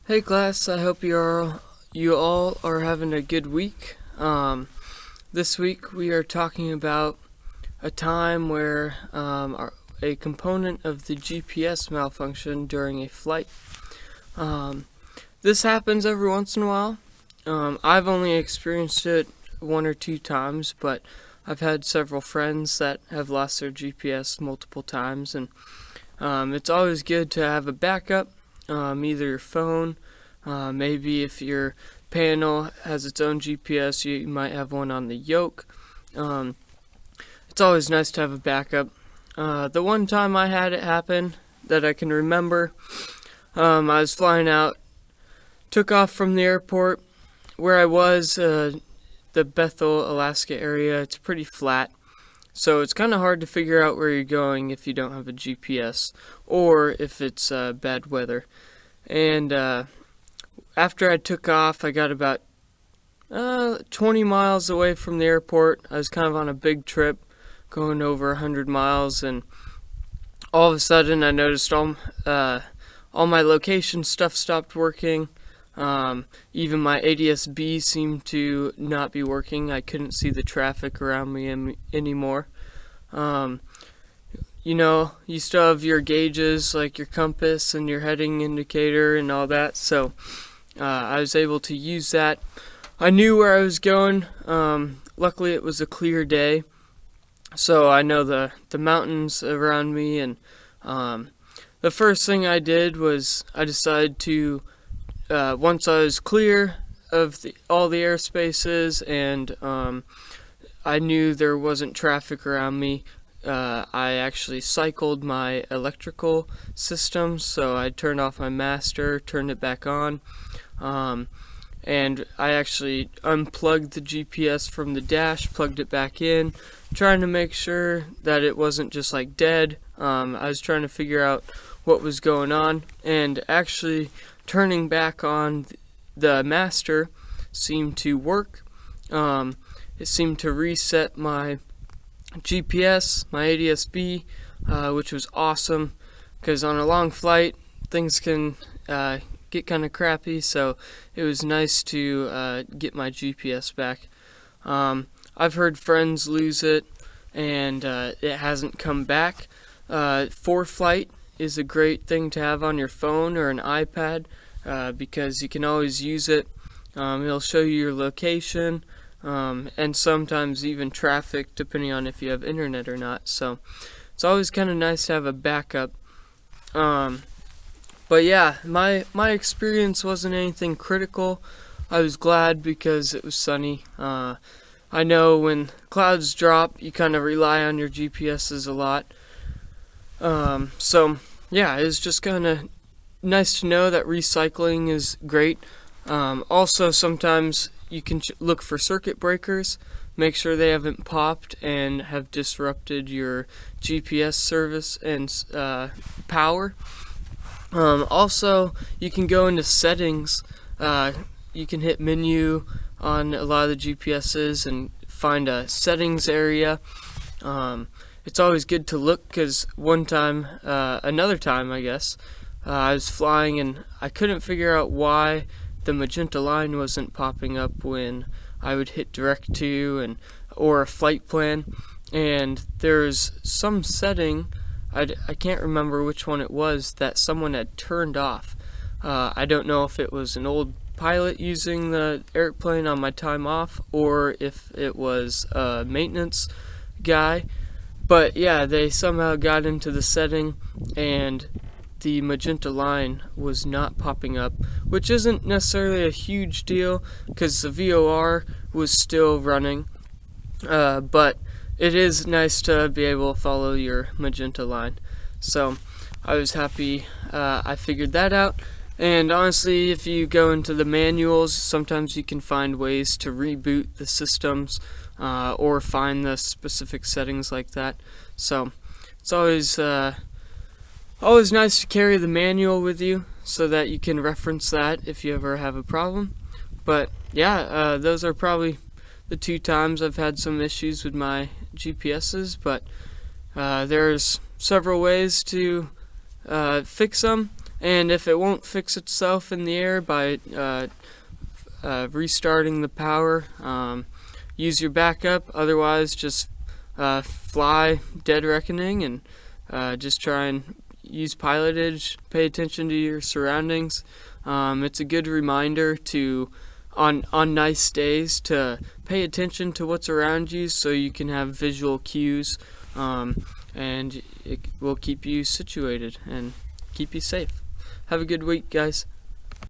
Hey class, I hope you all are having a good week. This week we are talking about a time where a component of the GPS malfunctioned during a flight. Um, this happens every once in a while. I've only experienced it one or two times, but I've had several friends that have lost their GPS multiple times, and it's always good to have a backup, either your phone. Maybe if your panel has its own GPS, you might have one on the yoke. Um, it's always nice to have a backup. The one time I had it happen that I can remember, I was flying out, took off from the airport where I was, the Bethel, Alaska area. It's pretty flat, so it's kind of hard to figure out where you're going if you don't have a GPS or if it's bad weather. And after I took off, I got about 20 miles away from the airport. I was kind of on a big trip, going over 100 miles, and all of a sudden I noticed all my location stuff stopped working. Even my ADS-B seemed to not be working. I couldn't see the traffic around me anymore. You still have your gauges, like your compass and your heading indicator and all that, so I was able to use that. I knew where I was going. Luckily, it was a clear day, so I know the mountains around me. And the first thing I did was I decided to, once I was clear of all the airspaces and I knew there wasn't traffic around me, I actually cycled my electrical systems. So I turned off my master, turned it back on, and I actually unplugged the GPS from the dash, plugged it back in, trying to make sure that it wasn't just like dead. I was trying to figure out what was going on, and actually turning back on the master seemed to work. It seemed to reset my GPS, my ADS-B, which was awesome, because on a long flight things can get kind of crappy, so it was nice to get my GPS back. I've heard friends lose it and it hasn't come back. For flight is a great thing to have on your phone or an iPad, because you can always use it. It'll show you your location, and sometimes even traffic, depending on if you have internet or not. So it's always kind of nice to have a backup. But yeah, my experience wasn't anything critical. I was glad because it was sunny. I know when clouds drop, you kind of rely on your GPSs a lot. So yeah, it's just kind of nice to know that recycling is great. Also, sometimes you can look for circuit breakers, make sure they haven't popped and have disrupted your GPS service and power. Also, you can go into settings. You can hit menu on a lot of the GPSs and find a settings area. It's always good to look, because another time I guess, I was flying and I couldn't figure out why the magenta line wasn't popping up when I would hit direct to or a flight plan. And there's some setting, I can't remember which one it was, that someone had turned off. I don't know if it was an old pilot using the airplane on my time off or if it was a maintenance guy. But yeah, they somehow got into the setting and the magenta line was not popping up, which isn't necessarily a huge deal because the VOR was still running. But it is nice to be able to follow your magenta line. So I was happy I figured that out. And honestly, if you go into the manuals, sometimes you can find ways to reboot the systems or find the specific settings like that. So it's always nice to carry the manual with you so that you can reference that if you ever have a problem. But yeah, those are probably the two times I've had some issues with my GPSs, but there's several ways to fix them, And if it won't fix itself in the air by restarting the power, use your backup. Otherwise, just fly Dead Reckoning and just try and use pilotage. Pay attention to your surroundings. It's a good reminder to, on nice days, to pay attention to what's around you so you can have visual cues, and it will keep you situated and keep you safe. Have a good week, guys.